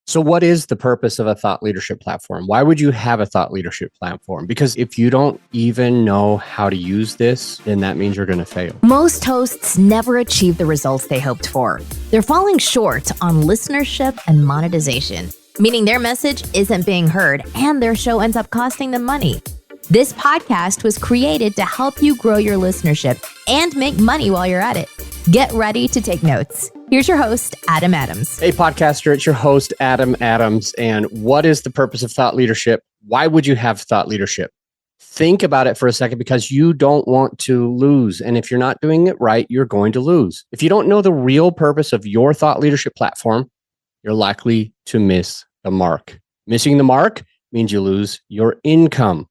So, what is the purpose of a thought leadership platform? Why would you have a thought leadership platform? Because if you don't even know how to use this, then that means you're going to fail. Most hosts never achieve the results they hoped for. They're falling short on listenership and monetization, meaning their message isn't being heard and their show ends up costing them money. This podcast was created to help you grow your listenership and make money while you're at it. Get ready to take notes. Here's your host, Adam Adams. Hey, podcaster, it's your host, Adam Adams. And what is the purpose of thought leadership? Why would you have thought leadership? Think about it for a second because you don't want to lose. And if you're not doing it right, you're going to lose. If you don't know the real purpose of your thought leadership platform, you're likely to miss the mark. Missing the mark means you lose your income.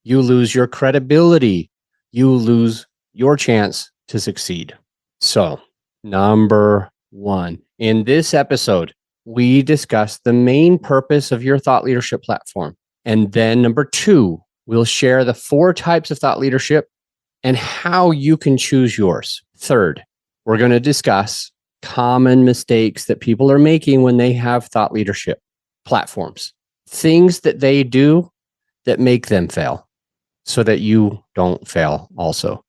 You lose your credibility. You lose your chance to succeed. So, number one, in this episode, we discuss the main purpose of your thought leadership platform. And then number two, we'll share the 4 types of thought leadership and how you can choose yours. Third, we're going to discuss common mistakes that people are making when they have thought leadership platforms, things that they do that make them fail so that you don't fail also.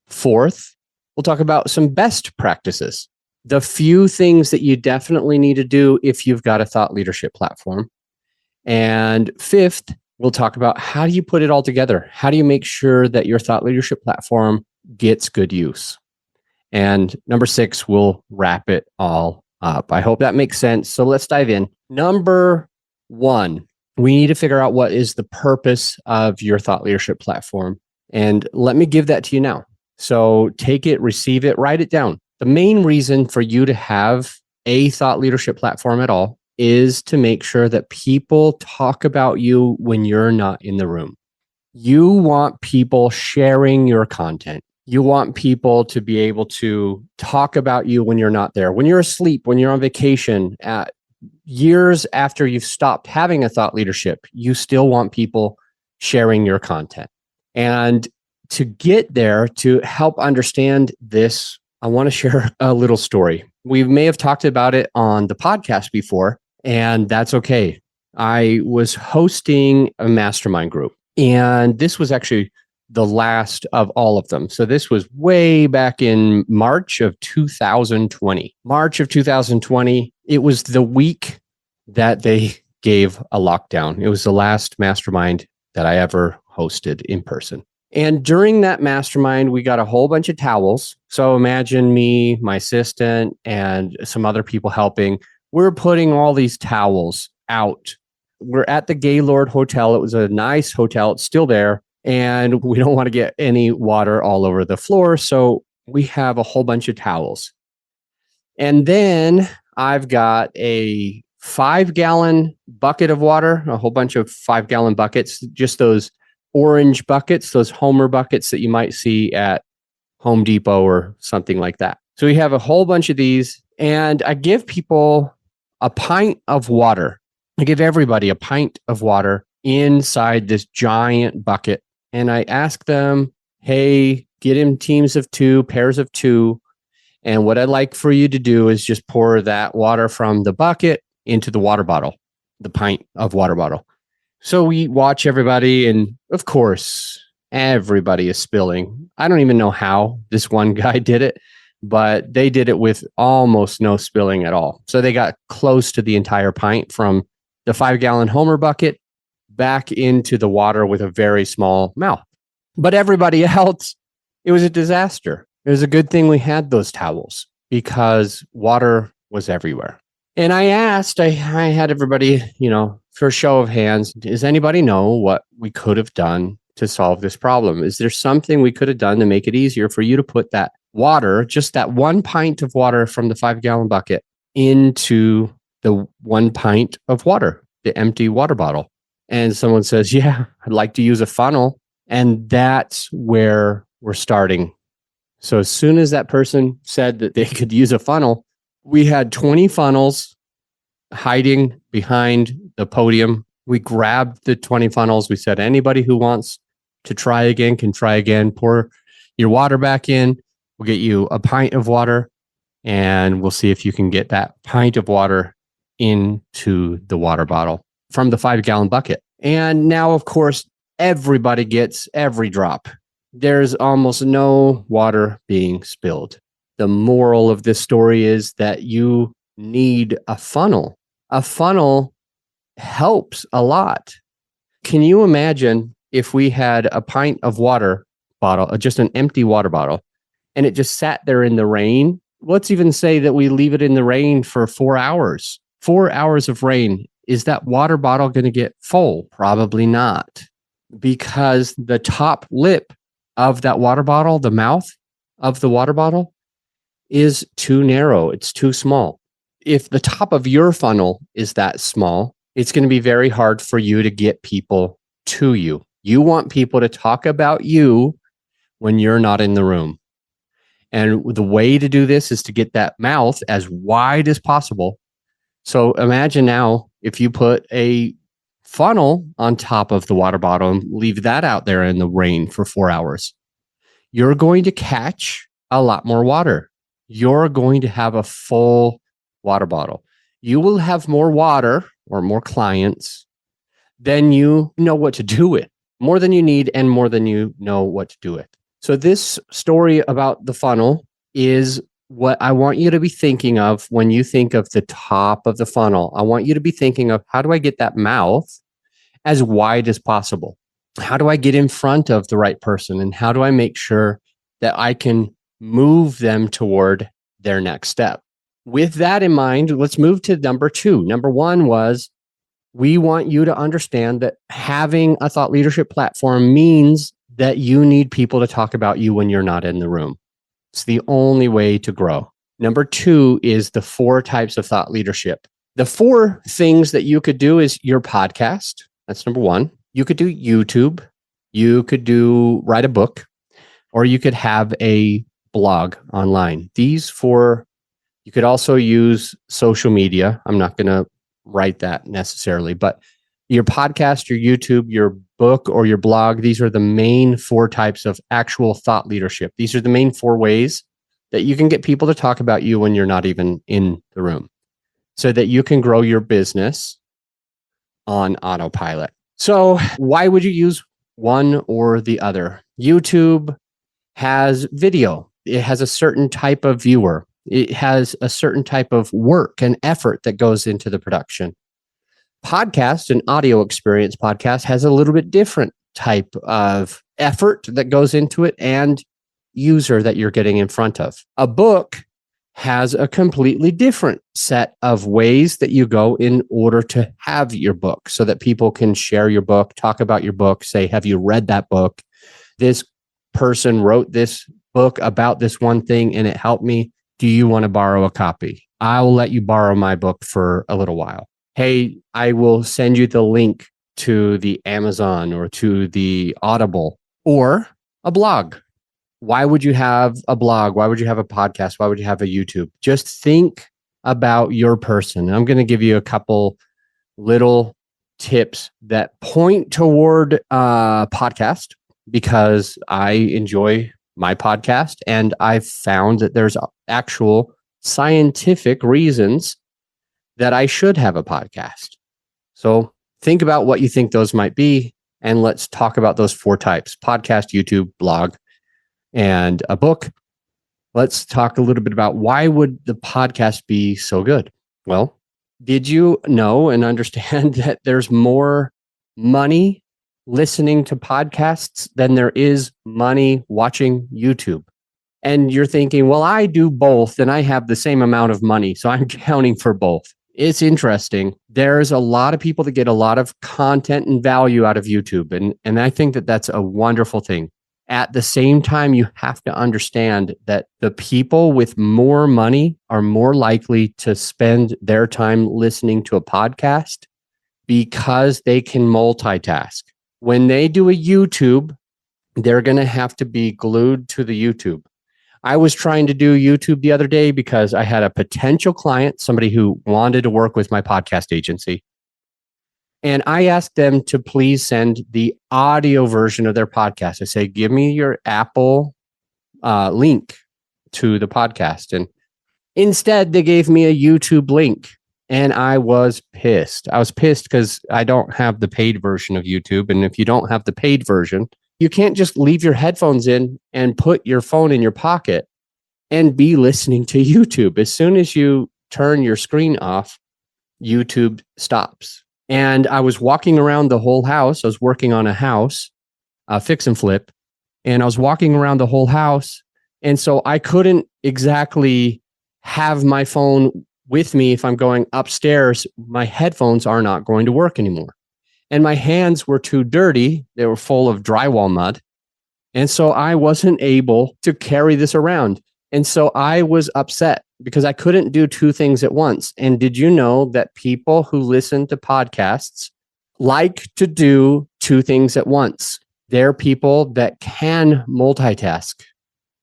Fourth, we'll talk about some best practices, the few things that you definitely need to do if you've got a thought leadership platform. And fifth, we'll talk about how do you put it all together? How do you make sure that your thought leadership platform gets good use? And number 6, we'll wrap it all up. I hope that makes sense. So let's dive in. Number 1, we need to figure out what is the purpose of your thought leadership platform. And let me give that to you now. So take it, receive it, write it down. The main reason for you to have a thought leadership platform at all is to make sure that people talk about you when you're not in the room. You want people sharing your content. You want people to be able to talk about you when you're not there, when you're asleep, when you're on vacation, years after you've stopped having a thought leadership, you still want people sharing your content. And to get there, to help understand this, I want to share a little story. We may have talked about it on the podcast before, and that's okay. I was hosting a mastermind group, and this was actually the last of all of them. So this was way back in March of 2020. March of 2020, it was the week that they gave a lockdown. It was the last mastermind that I ever hosted in person. And during that mastermind, we got a whole bunch of towels. So imagine me, my assistant, and some other people helping. We're putting all these towels out. We're at the Gaylord Hotel. It was a nice hotel. It's still there. And we don't want to get any water all over the floor. So we have a whole bunch of towels. And then I've got a 5-gallon bucket of water, a whole bunch of 5-gallon buckets, just those orange buckets, those Homer buckets that you might see at Home Depot or something like that. So we have a whole bunch of these, and I give people a pint of water. I give everybody a pint of water inside this giant bucket. And I ask them, hey, get in teams of 2, pairs of 2. And what I'd like for you to do is just pour that water from the bucket into the water bottle, the pint of water bottle. So we watch everybody, and of course, everybody is spilling. I don't even know how this one guy did it, but they did it with almost no spilling at all. So they got close to the entire pint from the 5-gallon Homer bucket back into the water with a very small mouth. But everybody else, it was a disaster. It was a good thing we had those towels because water was everywhere. And I asked, I had everybody, for a show of hands, does anybody know what we could have done to solve this problem? Is there something we could have done to make it easier for you to put that water, just that 1 pint of water from the 5-gallon bucket, into the 1 pint of water, the empty water bottle? And someone says, yeah, I'd like to use a funnel. And that's where we're starting. So as soon as that person said that they could use a funnel, we had 20 funnels hiding behind the podium. We grabbed the 20 funnels. We said, anybody who wants to try again can try again. Pour your water back in. We'll get you a pint of water, and we'll see if you can get that pint of water into the water bottle from the 5-gallon bucket. And now, of course, everybody gets every drop. There's almost no water being spilled. The moral of this story is that you need a funnel. A funnel helps a lot. Can you imagine if we had a pint of water bottle, just an empty water bottle, and it just sat there in the rain? Let's even say that we leave it in the rain for 4 hours. 4 hours of rain. Is that water bottle going to get full? Probably not, because the top lip of that water bottle, the mouth of the water bottle, is too narrow. It's too small. If the top of your funnel is that small, it's going to be very hard for you to get people to you. You want people to talk about you when you're not in the room. And the way to do this is to get that mouth as wide as possible. So imagine now if you put a funnel on top of the water bottle and leave that out there in the rain for 4 hours, you're going to catch a lot more water. You're going to have a full water bottle. You will have more water or more clients than you know what to do with, more than you need and more than you know what to do with. So this story about the funnel is what I want you to be thinking of when you think of the top of the funnel. I want you to be thinking of, how do I get that mouth as wide as possible? How do I get in front of the right person? And how do I make sure that I can move them toward their next step? With that in mind, let's move to number 2. Number 1 was, we want you to understand that having a thought leadership platform means that you need people to talk about you when you're not in the room. It's the only way to grow. Number 2 is the 4 types of thought leadership. The 4 things that you could do is your podcast. That's number 1. You could do YouTube. You could write a book, or you could have a blog online. These 4, you could also use social media. I'm not going to write that necessarily, but your podcast, your YouTube, your book, or your blog, these are the main 4 types of actual thought leadership. These are the main 4 ways that you can get people to talk about you when you're not even in the room, so that you can grow your business on autopilot. So why would you use one or the other? YouTube has video. It has a certain type of viewer. It has a certain type of work and effort that goes into the production. Podcast, an audio experience podcast, has a little bit different type of effort that goes into it and user that you're getting in front of. A book has a completely different set of ways that you go in order to have your book, so that people can share your book, talk about your book, say, have you read that book? This person wrote this book about this one thing and it helped me. Do you want to borrow a copy? I will let you borrow my book for a little while. Hey, I will send you the link to the Amazon or to the Audible, or a blog. Why would you have a blog? Why would you have a podcast? Why would you have a YouTube? Just think about your person. I'm going to give you a couple little tips that point toward a podcast, because I enjoy my podcast and I've found that there's actual scientific reasons that I should have a podcast. So think about what you think those might be, and let's talk about those 4 types: podcast, YouTube, blog, and a book. Let's talk a little bit about, why would the podcast be so good? Well, did you know and understand that there's more money listening to podcasts than there is money watching YouTube? And you're thinking, well, I do both and I have the same amount of money, so I'm counting for both. It's interesting. There's a lot of people that get a lot of content and value out of YouTube. And I think that that's a wonderful thing. At the same time, you have to understand that the people with more money are more likely to spend their time listening to a podcast because they can multitask. When they do a YouTube, they're going to have to be glued to the YouTube. I was trying to do YouTube the other day because I had a potential client, somebody who wanted to work with my podcast agency. And I asked them to please send the audio version of their podcast. I say, give me your Apple link to the podcast. And instead, they gave me a YouTube link. And I was pissed. I was pissed because I don't have the paid version of YouTube. And if you don't have the paid version, you can't just leave your headphones in and put your phone in your pocket and be listening to YouTube. As soon as you turn your screen off, YouTube stops. And I was walking around the whole house. I was working on a house, fix and flip. And I was walking around the whole house. And so I couldn't exactly have my phone with me. If I'm going upstairs, my headphones are not going to work anymore. And my hands were too dirty. They were full of drywall mud. And so I wasn't able to carry this around. And so I was upset because I couldn't do two things at once. And did you know that people who listen to podcasts like to do two things at once? They're people that can multitask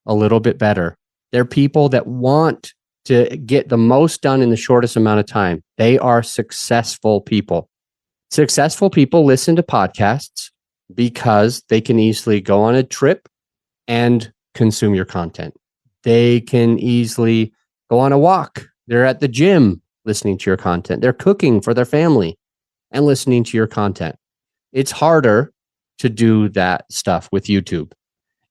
a little bit better. They're people that want to get the most done in the shortest amount of time. They are successful people. Successful people listen to podcasts because they can easily go on a trip and consume your content. They can easily go on a walk. They're at the gym listening to your content. They're cooking for their family and listening to your content. It's harder to do that stuff with YouTube.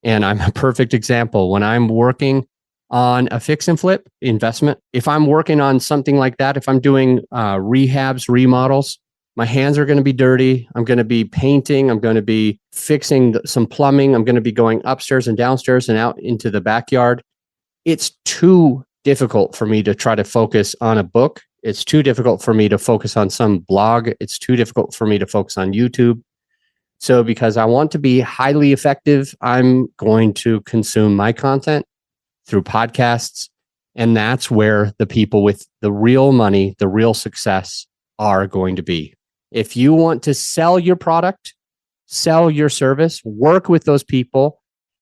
And I'm a perfect example. When I'm working on a fix and flip investment, if I'm working on something like that, if I'm doing rehabs, remodels, my hands are going to be dirty. I'm going to be painting. I'm going to be fixing some plumbing. I'm going to be going upstairs and downstairs and out into the backyard. It's too difficult for me to try to focus on a book. It's too difficult for me to focus on some blog. It's too difficult for me to focus on YouTube. So because I want to be highly effective, I'm going to consume my content through podcasts. And that's where the people with the real money, the real success are going to be. If you want to sell your product, sell your service, work with those people,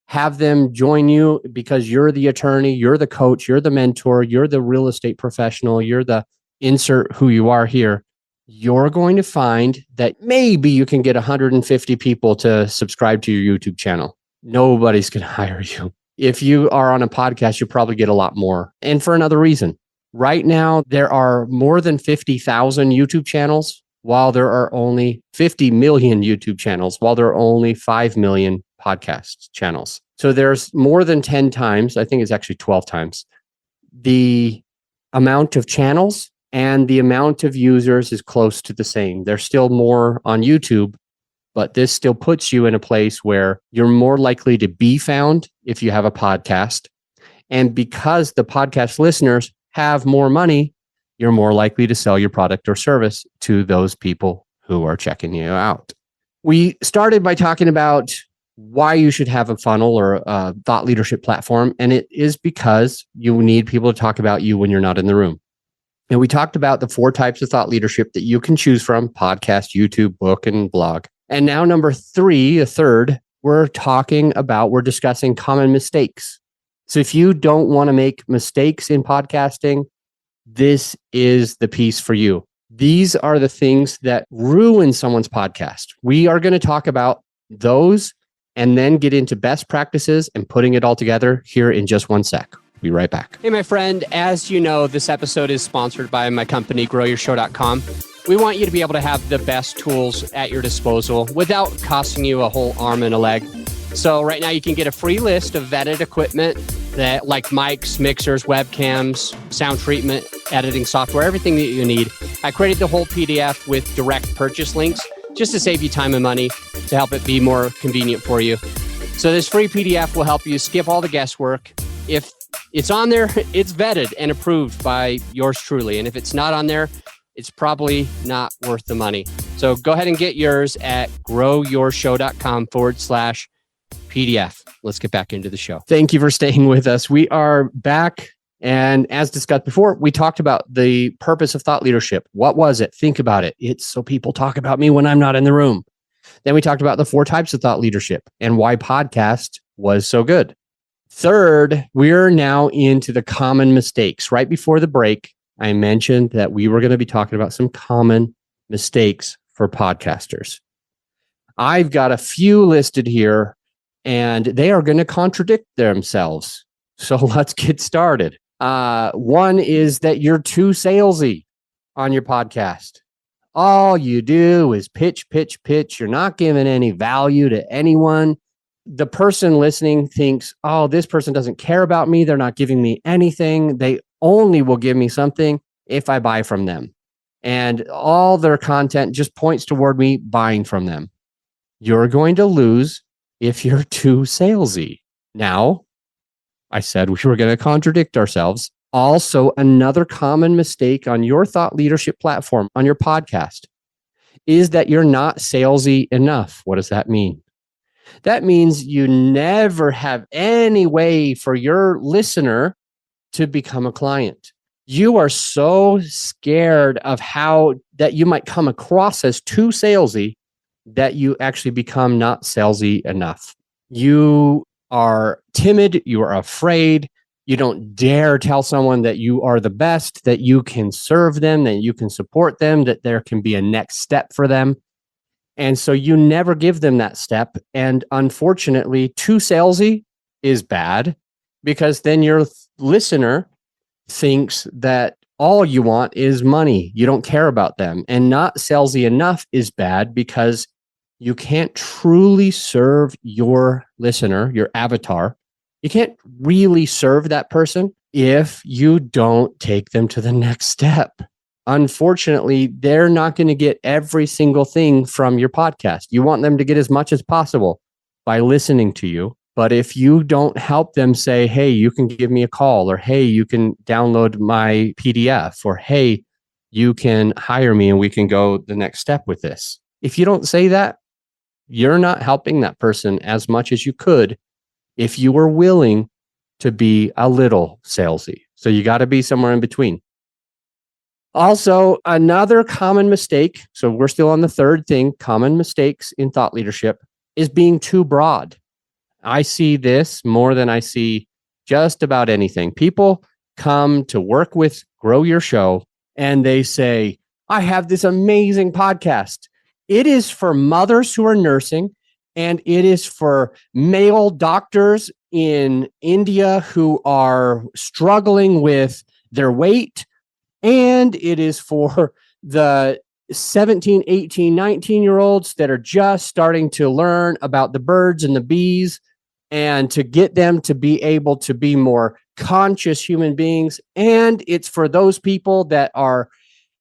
have them join you because you're the attorney, you're the coach, you're the mentor, you're the real estate professional, you're the insert who you are here. You're going to find that maybe you can get 150 people to subscribe to your YouTube channel. Nobody's going to hire you. If you are on a podcast, you'll probably get a lot more. And for another reason, right now, there are more than 50,000 YouTube channels, while there are only 50 million YouTube channels, while there are only 5 million podcast channels. So there's more than 10 times, I think it's actually 12 times, the amount of channels and the amount of users is close to the same. There's still more on YouTube, but this still puts you in a place where you're more likely to be found if you have a podcast. And because the podcast listeners have more money, you're more likely to sell your product or service to those people who are checking you out. We started by talking about why you should have a funnel or a thought leadership platform. And it is because you need people to talk about you when you're not in the room. And we talked about the 4 types of thought leadership that you can choose from: podcast, YouTube, book, and blog. And now number 3, a third, we're discussing common mistakes. So if you don't want to make mistakes in podcasting, this is the piece for you. These are the things that ruin someone's podcast. We are going to talk about those and then get into best practices and putting it all together here in just one sec. Be right back. Hey, my friend, as you know, this episode is sponsored by my company, GrowYourShow.com. We want you to be able to have the best tools at your disposal without costing you a whole arm and a leg. So right now you can get a free list of vetted equipment that like mics, mixers, webcams, sound treatment, editing software, everything that you need. I created the whole PDF with direct purchase links just to save you time and money, to help it be more convenient for you. So this free PDF will help you skip all the guesswork. If it's on there, it's vetted and approved by yours truly. And if it's not on there, it's probably not worth the money. So go ahead and get yours at growyourshow.com/PDF. Let's get back into the show. Thank you for staying with us. We are back. And as discussed before, we talked about the purpose of thought leadership. What was it? Think about it. It's so people talk about me when I'm not in the room. Then we talked about the 4 types of thought leadership and why podcast was so good. Third, we're now into the common mistakes. Right before the break, I mentioned that we were going to be talking about some common mistakes for podcasters. I've got a few listed here, and they are going to contradict themselves. So let's get started. One is that you're too salesy. on your podcast. All you do is pitch, pitch, pitch. You're not giving any value to anyone. The person listening thinks, oh, this person doesn't care about me. They're not giving me anything. They only will give me something if I buy from them. And all their content just points toward me buying from them. You're going to lose if you're too salesy. Now, I said we were going to contradict ourselves. Also, another common mistake on your thought leadership platform, on your podcast, is that you're not salesy enough. What does that mean? That means you never have any way for your listener to become a client. You are so scared of how that you might come across as too salesy that you actually become not salesy enough. You are timid, you are afraid, you don't dare tell someone that you are the best, that you can serve them, that you can support them, that there can be a next step for them. And so you never give them that step. And unfortunately, too salesy is bad because then your listener thinks that all you want is money. You don't care about them. And not salesy enough is bad because you can't truly serve your listener, your avatar. You can't really serve that person if you don't take them to the next step. Unfortunately, they're not going to get every single thing from your podcast. You want them to get as much as possible by listening to you. But if you don't help them say, hey, you can give me a call, or hey, you can download my PDF, or hey, you can hire me and we can go the next step with this. If you don't say that, you're not helping that person as much as you could if you were willing to be a little salesy. So you got to be somewhere in between. Also, another common mistake, so we're still on the third thing, common mistakes in thought leadership, is being too broad. I see this more than I see just about anything. People come to work with Grow Your Show and they say, I have this amazing podcast. It is for mothers who are nursing, and it is for male doctors in India who are struggling with their weight. And it is for the 17, 18, 19-year-olds that are just starting to learn about the birds and the bees, and to get them to be able to be more conscious human beings. And it's for those people that are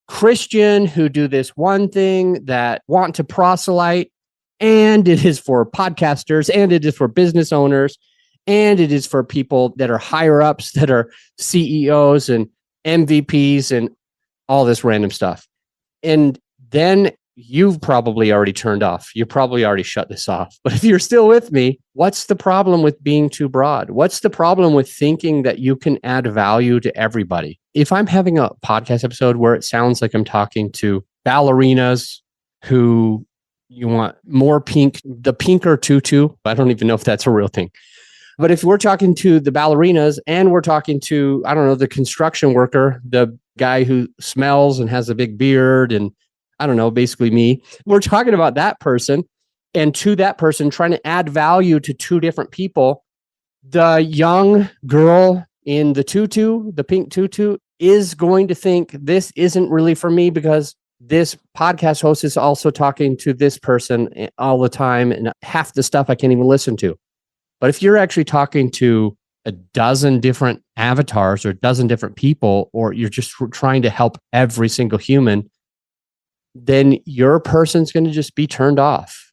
Christian who do this one thing, that want to proselyte. And it is for podcasters, and it is for business owners, and it is for people that are higher ups, that are CEOs and MVPs and all this random stuff. And then you've probably already turned off. You probably already shut this off. But if you're still with me, what's the problem with being too broad? What's the problem with thinking that you can add value to everybody? If I'm having a podcast episode where it sounds like I'm talking to ballerinas who you want more pink, the pinker tutu, I don't even know if that's a real thing. But if we're talking to the ballerinas and we're talking to, I don't know, the construction worker, the guy who smells and has a big beard and I don't know, basically me, we're talking about that person, and to that person trying to add value to two different people. The young girl in the tutu, the pink tutu, is going to think this isn't really for me because this podcast host is also talking to this person all the time and half the stuff I can't even listen to. But if you're actually talking to a dozen different avatars or a dozen different people, or you're just trying to help every single human, then your person's going to just be turned off.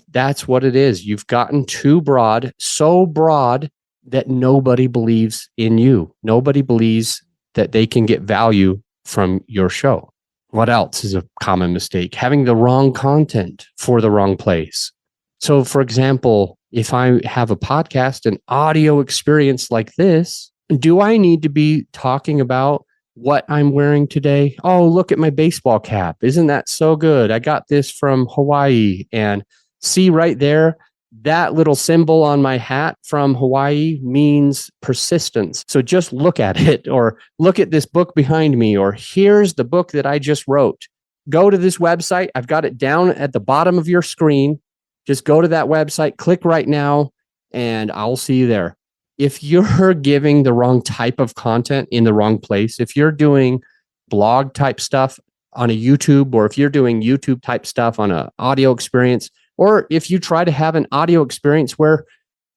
That's what it is. You've gotten too broad, so broad that nobody believes in you. Nobody believes that they can get value from your show. What else is a common mistake? Having the wrong content for the wrong place. So, for example, if I have a podcast, an audio experience like this, do I need to be talking about what I'm wearing today? Oh, look at my baseball cap. Isn't that so good? I got this from Hawaii. And see right there, that little symbol on my hat from Hawaii means persistence. So just look at it, or look at this book behind me, or here's the book that I just wrote. Go to this website. I've got it down at the bottom of your screen. Just go to that website, click right now, and I'll see you there. If you're giving the wrong type of content in the wrong place, if you're doing blog type stuff on a YouTube, or if you're doing YouTube type stuff on an audio experience, or if you try to have an audio experience where,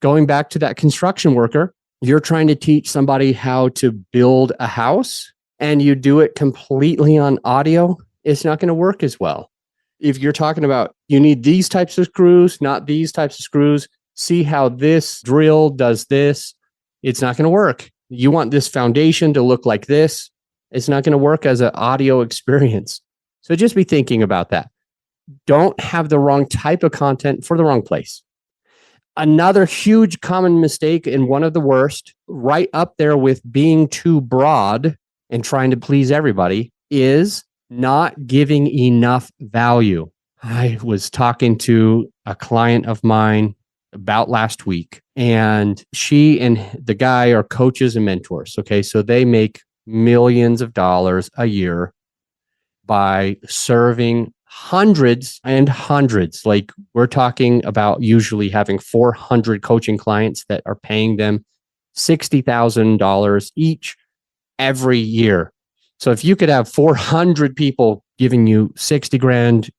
going back to that construction worker, you're trying to teach somebody how to build a house and you do it completely on audio, it's not going to work as well. If you're talking about you need these types of screws, not these types of screws, see how this drill does this, it's not going to work. You want this foundation to look like this, it's not going to work as an audio experience. So just be thinking about that. Don't have the wrong type of content for the wrong place. Another huge common mistake, and one of the worst, right up there with being too broad and trying to please everybody, is not giving enough value. I was talking to a client of mine about last week, and she and the guy are coaches and mentors. Okay. So they make millions of dollars a year by serving hundreds and hundreds. Like, we're talking about usually having 400 coaching clients that are paying them $60,000 each every year. So if you could have 400 people giving you 60 grand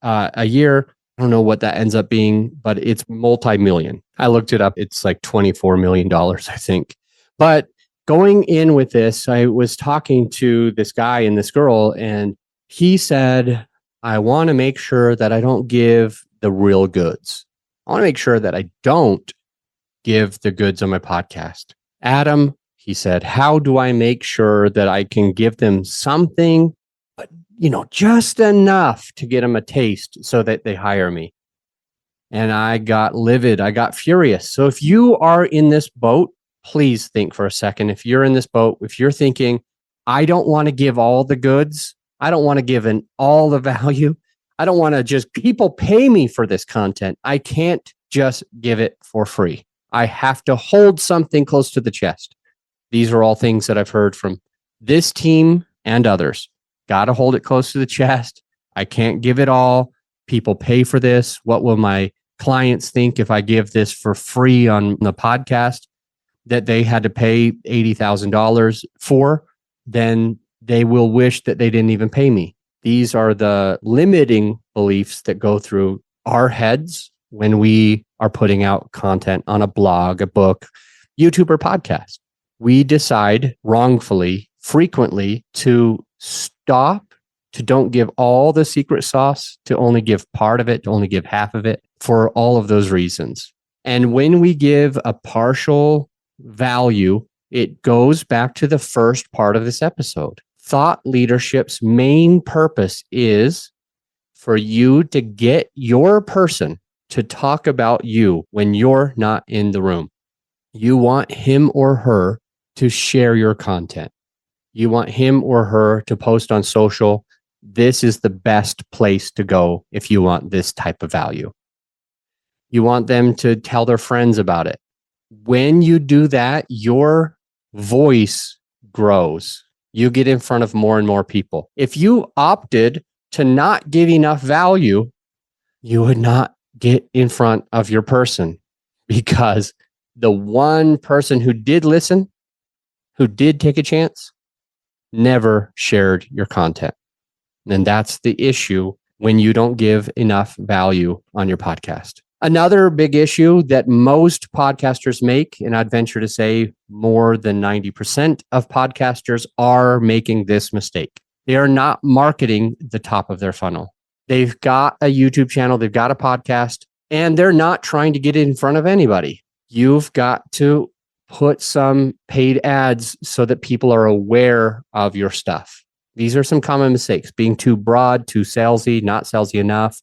a year, I don't know what that ends up being, but it's multi-million. I looked it up. It's like $24 million, I think. But going in with this, I was talking to this guy and this girl, and he said, I want to make sure that I don't give the real goods. I want to make sure that I don't give the goods on my podcast. Adam, he said, how do I make sure that I can give them something, but just enough to get them a taste so that they hire me? And I got livid. I got furious. So if you are in this boat, please think for a second. If you're in this boat, if you're thinking, I don't want to give all the goods, I don't want to give in all the value, I don't want to just people pay me for this content, I can't just give it for free. I have to hold something close to the chest. These are all things that I've heard from this team and others. Got to hold it close to the chest. I can't give it all. People pay for this. What will my clients think if I give this for free on the podcast that they had to pay $80,000 for? Then they will wish that they didn't even pay me. These are the limiting beliefs that go through our heads when we are putting out content on a blog, a book, YouTube, or podcast. We decide wrongfully, frequently, to stop, to don't give all the secret sauce, to only give part of it, to only give half of it, for all of those reasons. And when we give a partial value, it goes back to the first part of this episode. Thought leadership's main purpose is for you to get your person to talk about you when you're not in the room. You want him or her to share your content. You want him or her to post on social. This is the best place to go if you want this type of value. You want them to tell their friends about it. When you do that, your voice grows. You get in front of more and more people. If you opted to not give enough value, you would not get in front of your person, because the one person who did listen, who did take a chance, never shared your content. And that's the issue when you don't give enough value on your podcast. Another big issue that most podcasters make, and I'd venture to say more than 90% of podcasters are making this mistake. They are not marketing the top of their funnel. They've got a YouTube channel, they've got a podcast, and they're not trying to get in front of anybody. You've got to put some paid ads so that people are aware of your stuff. These are some common mistakes: being too broad, too salesy, not salesy enough.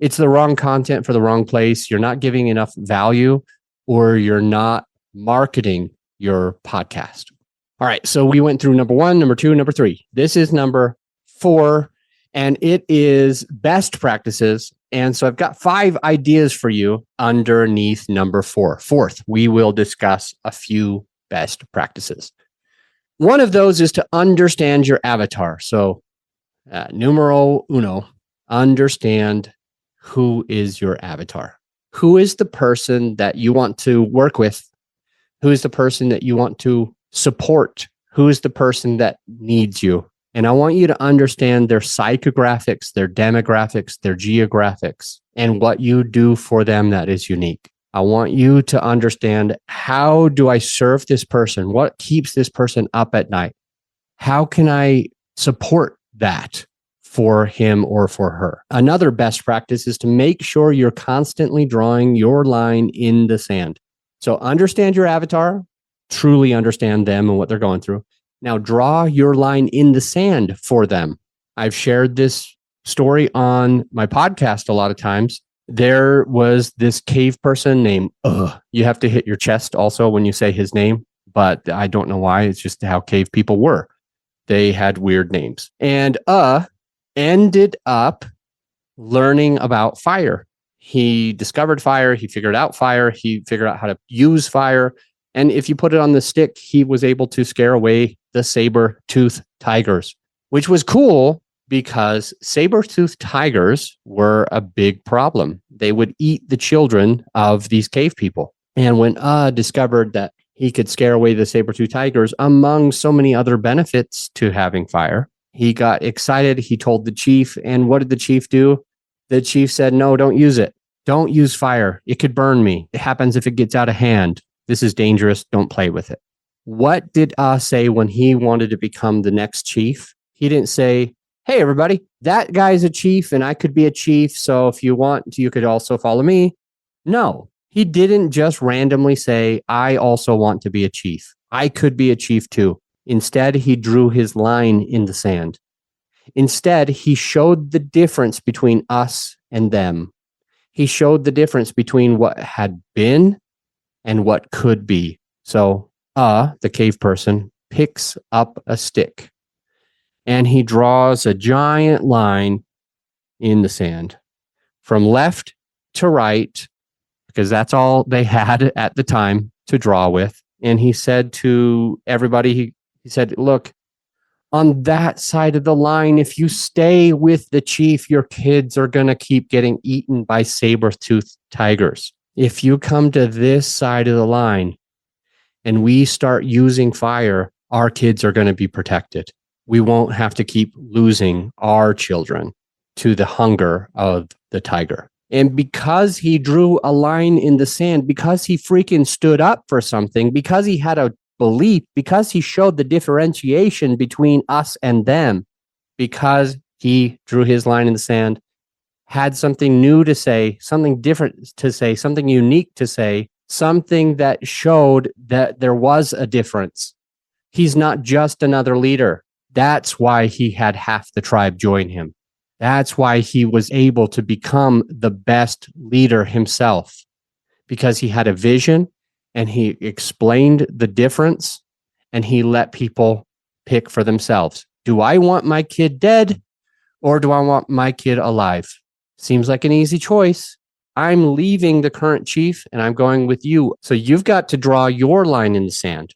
It's the wrong content for the wrong place. You're not giving enough value, or you're not marketing your podcast. All right. So we went through number 1, number 2, number 3. This is number 4, and it is best practices. And so I've got 5 ideas for you underneath number 4. Fourth, we will discuss a few best practices. One of those is to understand your avatar. So numero uno, understand who is your avatar. Who is the person that you want to work with? Who is the person that you want to support? Who is the person that needs you And I want you to understand their psychographics, their demographics, their geographics, and what you do for them that is unique. I want you to understand, how do I serve this person? What keeps this person up at night? How can I support that for him or for her? Another best practice is to make sure you're constantly drawing your line in the sand. So understand your avatar, truly understand them and what they're going through. Now draw your line in the sand for them. I've shared this story on my podcast a lot of times. There was this cave person named, you have to hit your chest also when you say his name, but I don't know why. It's just how cave people were. They had weird names. And ended up learning about fire. He discovered fire. He figured out fire. He figured out how to use fire. And if you put it on the stick, he was able to scare away the saber-toothed tigers, which was cool because saber-toothed tigers were a big problem. They would eat the children of these cave people. And when discovered that he could scare away the saber-toothed tigers, among so many other benefits to having fire, he got excited. He told the chief. And what did the chief do? The chief said, no, don't use it. Don't use fire. It could burn me. It happens if it gets out of hand. This is dangerous. Don't play with it. What did say when he wanted to become the next chief? He didn't say, hey, everybody, that guy's a chief and I could be a chief. So if you want, you could also follow me. No, he didn't just randomly say, I also want to be a chief. I could be a chief too. Instead, he drew his line in the sand. Instead, he showed the difference between us and them. He showed the difference between what had been and what could be. So, the cave person picks up a stick and he draws a giant line in the sand from left to right, because that's all they had at the time to draw with. And he said to everybody, he said, look, on that side of the line, if you stay with the chief, your kids are going to keep getting eaten by saber-toothed tigers. If you come to this side of the line and we start using fire, our kids are going to be protected. We won't have to keep losing our children to the hunger of the tiger. And because he drew a line in the sand, because he freaking stood up for something, because he had a belief, because he showed the differentiation between us and them, because he drew his line in the sand, had something new to say, something different to say, something unique to say, something that showed that there was a difference. He's not just another leader. That's why he had half the tribe join him. That's why he was able to become the best leader himself, because he had a vision and he explained the difference and he let people pick for themselves. Do I want my kid dead or do I want my kid alive? Seems like an easy choice. I'm leaving the current chief and I'm going with you. So you've got to draw your line in the sand.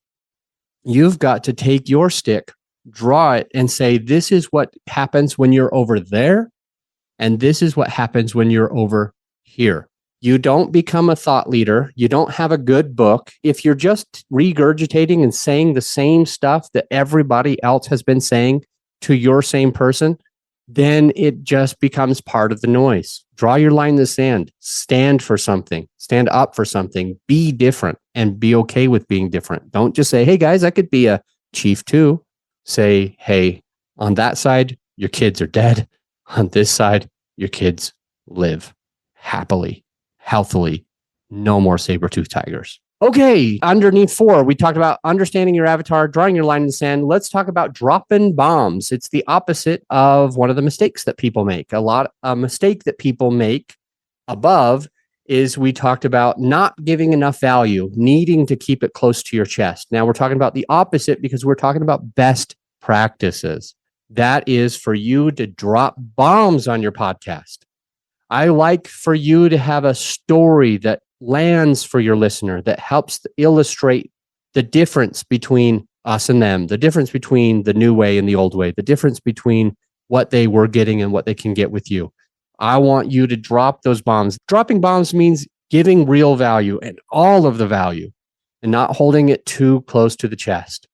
You've got to take your stick, draw it, and say, this is what happens when you're over there, and this is what happens when you're over here. You don't become a thought leader. You don't have a good book. If you're just regurgitating and saying the same stuff that everybody else has been saying to your same person, then it just becomes part of the noise. Draw your line in the sand. Stand for something. Stand up for something. Be different and be okay with being different. Don't just say, hey guys, I could be a chief too. Say, hey, on that side, your kids are dead. On this side, your kids live happily, healthily. No more saber-toothed tigers. Okay, underneath 4, we talked about understanding your avatar, drawing your line in the sand. Let's talk about dropping bombs. It's the opposite of one of the mistakes that people make. A mistake that people make above is we talked about not giving enough value, needing to keep it close to your chest. Now we're talking about the opposite because we're talking about best practices. That is for you to drop bombs on your podcast. I like for you to have a story that lands for your listener, that helps illustrate the difference between us and them, the difference between the new way and the old way, the difference between what they were getting and what they can get with you. I want you to drop those bombs. Dropping bombs means giving real value and all of the value and not holding it too close to the chest.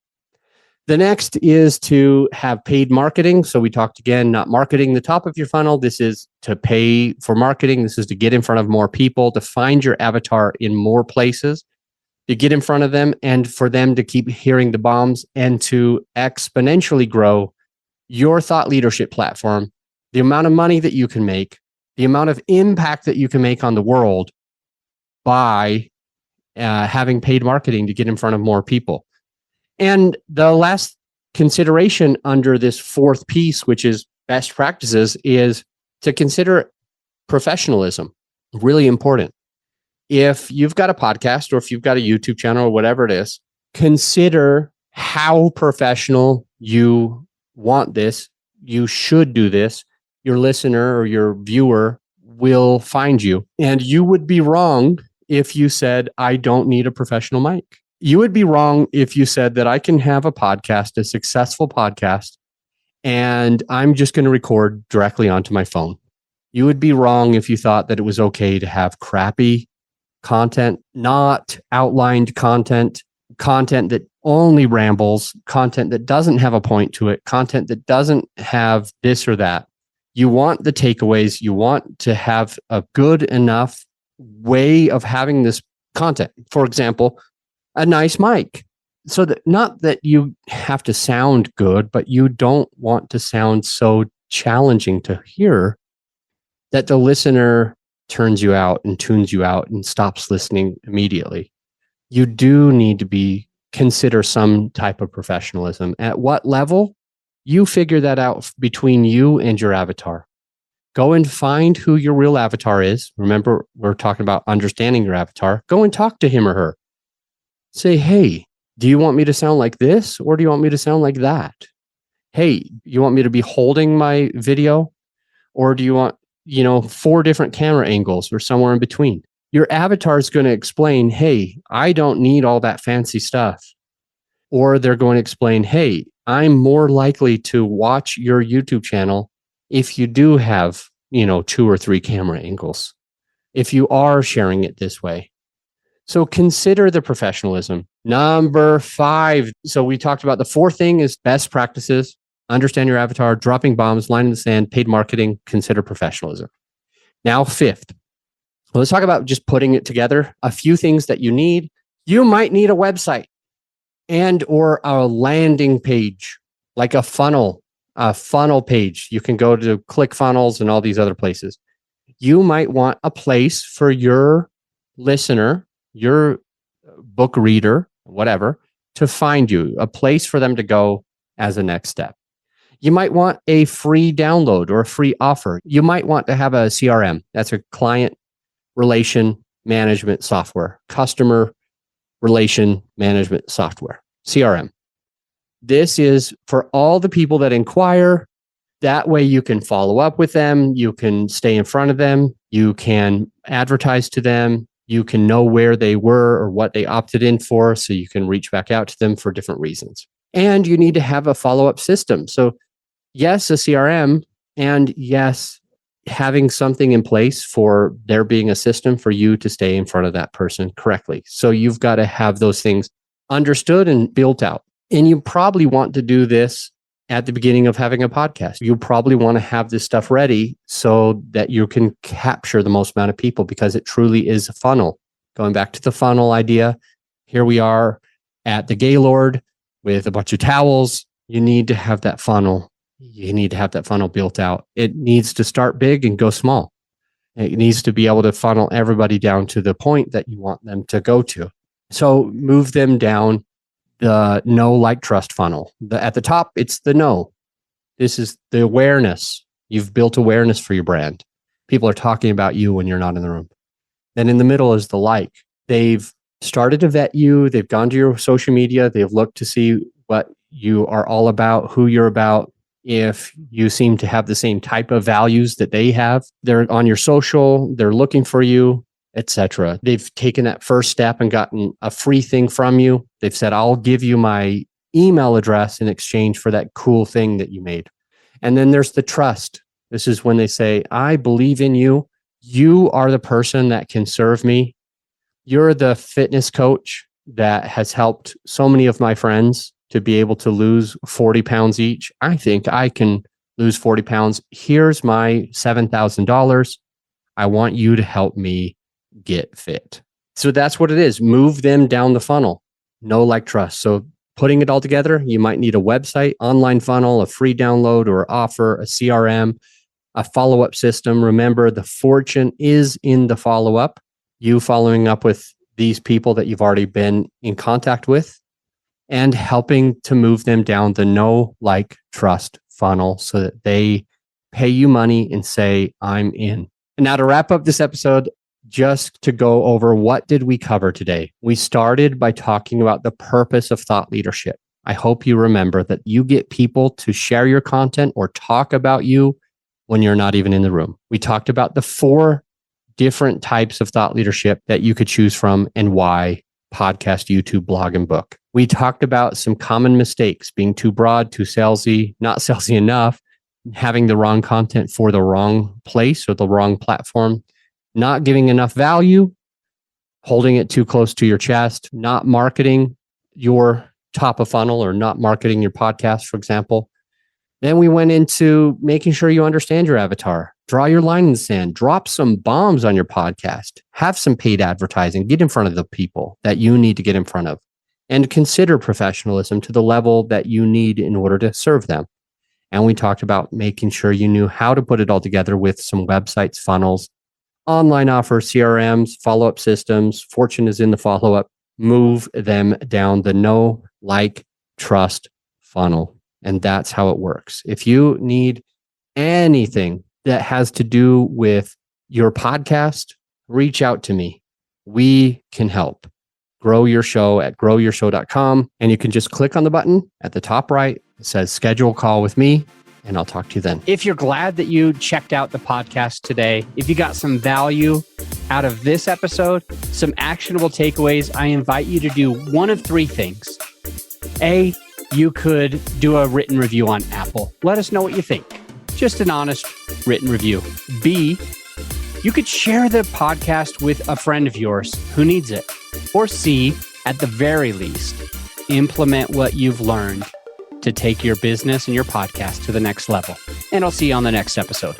The next is to have paid marketing. So we talked again, not marketing the top of your funnel. This is to pay for marketing. This is to get in front of more people, to find your avatar in more places, to get in front of them and for them to keep hearing the bombs and to exponentially grow your thought leadership platform, the amount of money that you can make, the amount of impact that you can make on the world by having paid marketing to get in front of more people. And the last consideration under this fourth piece, which is best practices, is to consider professionalism. Really important. If you've got a podcast or if you've got a YouTube channel or whatever it is, consider how professional you want this. You should do this. Your listener or your viewer will find you. And you would be wrong if you said, I don't need a professional mic. You would be wrong if you said that I can have a podcast, a successful podcast, and I'm just going to record directly onto my phone. You would be wrong if you thought that it was okay to have crappy content, not outlined content, content that only rambles, content that doesn't have a point to it, content that doesn't have this or that. You want the takeaways. You want to have a good enough way of having this content. For example, a nice mic. So that not that you have to sound good, but you don't want to sound so challenging to hear that the listener turns you out and tunes you out and stops listening immediately. You do need to consider some type of professionalism. At what level? You figure that out between you and your avatar. Go and find who your real avatar is. Remember, we're talking about understanding your avatar. Go and talk to him or her. Say, hey, do you want me to sound like this or do you want me to sound like that? Hey, you want me to be holding my video or do you want, 4 different camera angles or somewhere in between? Your avatar is going to explain, hey, I don't need all that fancy stuff. Or they're going to explain, hey, I'm more likely to watch your YouTube channel if you do have, 2 or 3 camera angles, if you are sharing it this way. So consider the professionalism. Number 5. So we talked about the 4th thing is best practices, understand your avatar, dropping bombs, line in the sand, paid marketing, consider professionalism. Now 5th. Well, let's talk about just putting it together. A few things that you need. You might need a website and or a landing page, like a funnel page. You can go to ClickFunnels and all these other places. You might want a place for your listener, your book reader, whatever, to find you, a place for them to go as a next step. You might want a free download or a free offer. You might want to have a CRM. That's a client relation management software, customer relation management software, CRM. This is for all the people that inquire. That way you can follow up with them. You can stay in front of them. You can advertise to them. You can know where they were or what they opted in for, so you can reach back out to them for different reasons. And you need to have a follow-up system. So yes, a CRM, and yes, having something in place for there being a system for you to stay in front of that person correctly. So you've got to have those things understood and built out. And you probably want to do this at the beginning of having a podcast. You probably want to have this stuff ready so that you can capture the most amount of people, because it truly is a funnel. Going back to the funnel idea, here we are at the Gaylord with a bunch of towels. You need to have that funnel. You need to have that funnel built out. It needs to start big and go small. It needs to be able to funnel everybody down to the point that you want them to go to. So move them down the know, like, trust funnel. At the top, it's the know. This is the awareness. You've built awareness for your brand. People are talking about you when you're not in the room. Then in the middle is the like. They've started to vet you. They've gone to your social media. They've looked to see what you are all about, who you're about. If you seem to have the same type of values that they have, they're on your social, they're looking for you, etc. They've taken that first step and gotten a free thing from you. They've said, I'll give you my email address in exchange for that cool thing that you made. And then there's the trust. This is when they say, I believe in you. You are the person that can serve me. You're the fitness coach that has helped so many of my friends to be able to lose 40 pounds each. I think I can lose 40 pounds. Here's my $7,000. I want you to help me get fit. So that's what it is. Move them down the funnel. Know, like, trust. So putting it all together, you might need a website, online funnel, a free download or offer, a CRM, a follow-up system. Remember, the fortune is in the follow-up. You following up with these people that you've already been in contact with and helping to move them down the know, like, trust funnel so that they pay you money and say, I'm in. And now to wrap up this episode, just to go over, what did we cover today? We started by talking about the purpose of thought leadership. I hope you remember that you get people to share your content or talk about you when you're not even in the room. We talked about the 4 different types of thought leadership that you could choose from and why: podcast, YouTube, blog, and book. We talked about some common mistakes: being too broad, too salesy, not salesy enough, having the wrong content for the wrong place or the wrong platform, not giving enough value, holding it too close to your chest, not marketing your top of funnel or not marketing your podcast, for example. Then we went into making sure you understand your avatar, draw your line in the sand, drop some bombs on your podcast, have some paid advertising, get in front of the people that you need to get in front of, and consider professionalism to the level that you need in order to serve them. And we talked about making sure you knew how to put it all together with some websites, funnels, online offers, CRMs, follow-up systems. Fortune is in the follow-up. Move them down the know, like, trust funnel. And that's how it works. If you need anything that has to do with your podcast, reach out to me. We can help. Grow your show at growyourshow.com. And you can just click on the button at the top right. It says schedule a call with me, and I'll talk to you then. If you're glad that you checked out the podcast today, if you got some value out of this episode, some actionable takeaways, I invite you to do one of 3 things. A, you could do a written review on Apple. Let us know what you think. Just an honest written review. B, you could share the podcast with a friend of yours who needs it. Or C, at the very least, implement what you've learned to take your business and your podcast to the next level. And I'll see you on the next episode.